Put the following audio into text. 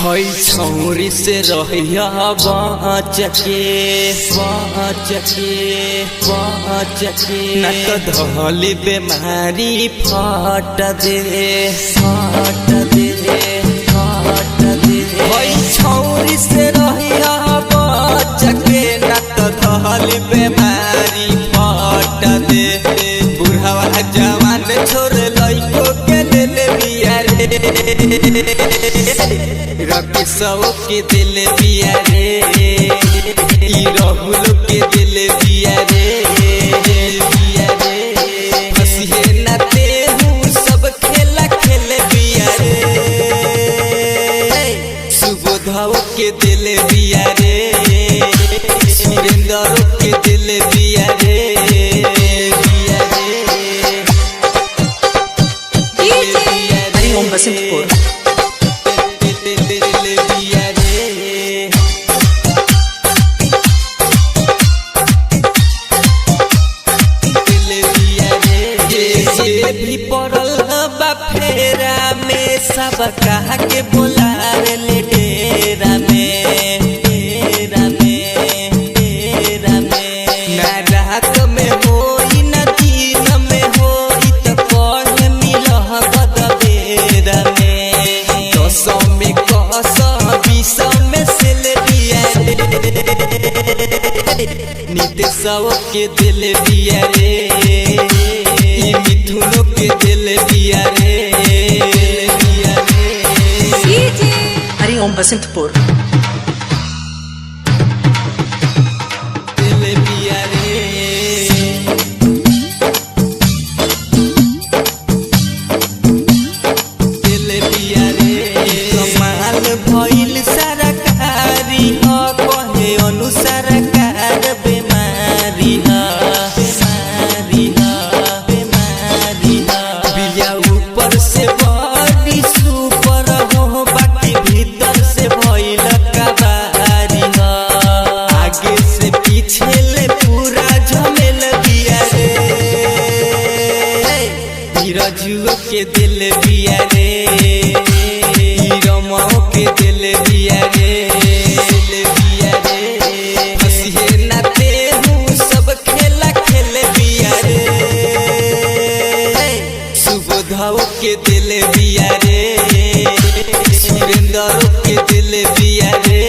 हई छौरी से रहिया बाँच के न तो धली बेमारी फट दे हई छौरी से रहिया बाँच के न तो धली बेमारी फट दे बुढ़ावा जवान छोड़ लइको के ले बिया रवि सब के दिल बिया रे राहुल के दिल बिया रे हंसिए नाते हूँ सब खेला खेल बिया रे सुबोधव के दिल बिया रे सुरेंद्र के दिल बिया रे बसंतपुर भी पड़ल बा फेरा में सब कहा के बोला ले डेरा में ना रात में होई ना दिन में होई तो कौन मिलह बदबेरा में 10 में कस 20 में सेल दिया नीतीश के दिल दिया रे मिथुनों के दिल दिया रे हरिओम बसंतपुर दिल दिया रे दिल दिया रे कमाल भइल सरकारी हो कहे अनुसार कार बेमारी हो ऊपर से बड़ी सुपर हो बाकी भीतर से भइल कबारी हो आगे से पीछे ले पूरा झमेल दिया रे रजुओ के दिल दिया रे रमाओ के दिल दिया रे हंसिए नाते हूँ सब खेला खेल दिया रे सुबोधव के दिल दिया रे सुरेंद्र के दिल दिया रे।